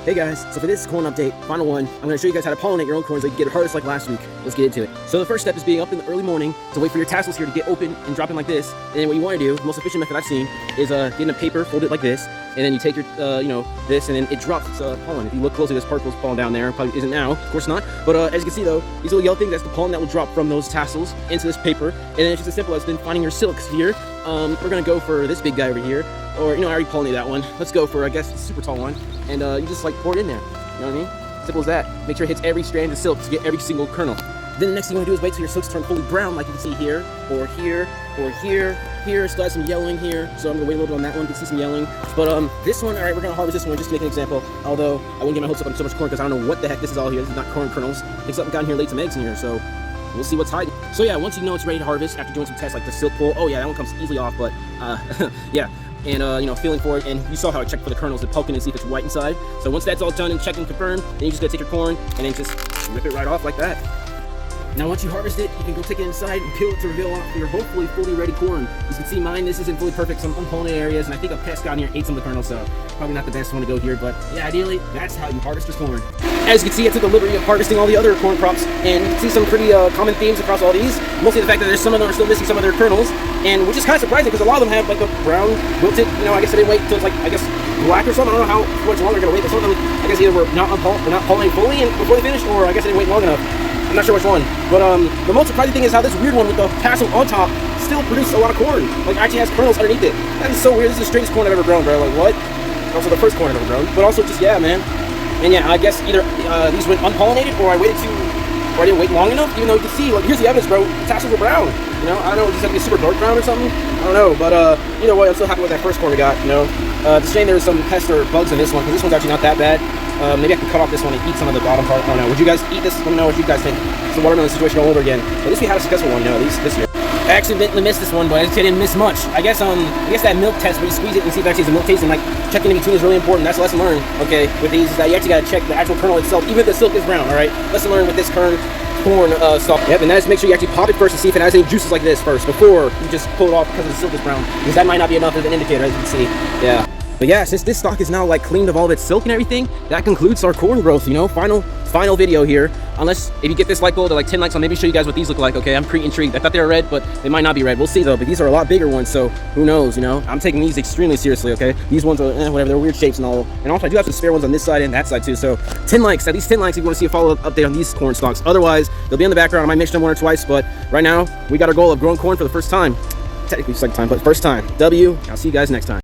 Hey guys, so for this corn update, final one, I'm going to show you guys how to pollinate your own corn so you can get it harvest like last week. Let's get into it. So the first step is being up in the early morning to wait for your tassels here to get open and drop in like this. And then what you want to do, the most efficient method I've seen, is getting a paper, fold it like this, and then you take your, this, and then it drops its pollen. If you look closely, there's particles falling down there. Probably isn't now, of course not. But as you can see though, these little yellow things, that's the pollen that will drop from those tassels into this paper. And then it's just as simple as then finding your silks here. We're going to go for this big guy over here. Or, I already pollinated that one. Let's go for, I guess, the super tall one. And you just like pour it in there. You know what I mean? Simple as that. Make sure it hits every strand of silk to get every single kernel. Then the next thing you want to do is wait till your silks turn fully brown, like you can see here, or here, or here. Here, still has some yellowing here, so I'm going to wait a little bit on that one. You can see some yellowing. But this one, alright, we're going to harvest this one just to make an example. Although, I wouldn't get my hopes up on so much corn because I don't know what the heck this is all here. This is not corn kernels. I think something got in here, laid some eggs in here, so we'll see what's hiding. So yeah, once you know it's ready to harvest, after doing some tests like the silk pull, oh yeah, that one comes easily off, but yeah. And feeling for it, and you saw how I checked for the kernels to poke in and see if it's white inside. So once that's all done and checked and confirmed, then you just gotta take your corn and then just rip it right off like that. Now once you harvest it, you can go take it inside and peel it to reveal off your hopefully fully ready corn. You can see mine, this isn't fully perfect, some unpollinated areas, and I think a pest got in here, ate some of the kernels, so probably not the best one to go here, but yeah, ideally, that's how you harvest your corn. As you can see, I took the liberty of harvesting all the other corn crops, and you can see some pretty common themes across all these. Mostly the fact that there's some of them are still missing some of their kernels, and which is kind of surprising because a lot of them have like a brown, wilted, I guess I didn't wait until it's like, I guess, black or something. I don't know how much longer I'm gonna wait, but some of them, I guess either were not pollinated fully and before they finished, or I guess I didn't wait long enough. I'm not sure which one, but the most surprising thing is how this weird one with the tassel on top still produces a lot of corn. Like, actually has kernels underneath it. That is so weird. This is the straightest corn I've ever grown, bro. Like, what? Also the first corn I've ever grown, but also just, yeah, man. And yeah, I guess either these went unpollinated, or I didn't wait long enough. Even though you can see, like, here's the evidence, bro. The tassels were brown. I don't know, just have to be super dark brown or something. I don't know, but either way, I'm still happy with that first corn we got. It's a shame there was some pests or bugs in this one, because this one's actually not that bad. Maybe I can cut off this one and eat some of the bottom part. I don't know. Would you guys eat this? Let me know what you guys think. It's the watermelon situation all over again. At least we had a successful one, at least this year. I accidentally missed this one, but I didn't miss much. I guess that milk test where you squeeze it and see if it actually has a milk taste, and like checking in between is really important. That's a lesson learned. Okay, with these is that you actually gotta check the actual kernel itself, even if the silk is brown. All right, lesson learned with this corn stuff. Yep, and that is make sure you actually pop it first to see if it has any juices like this first before you just pull it off because the silk is brown, because that might not be enough of an indicator, as you can see. Yeah. But yeah, since this stock is now like cleaned of all of its silk and everything, that concludes our corn growth, final video here. Unless, if you get this like goal to like 10 likes, I'll maybe show you guys what these look like, okay? I'm pretty intrigued. I thought they were red, but they might not be red. We'll see though, but these are a lot bigger ones, so who knows, I'm taking these extremely seriously, okay? These ones are, whatever, they're weird shapes and all. And also, I do have some spare ones on this side and that side too, so 10 likes, at least 10 likes if you want to see a follow-up update on these corn stalks. Otherwise, they'll be in the background. I might mention them one or twice, but right now, we got our goal of growing corn for the first time. Technically second time, but first time. I'll see you guys next time.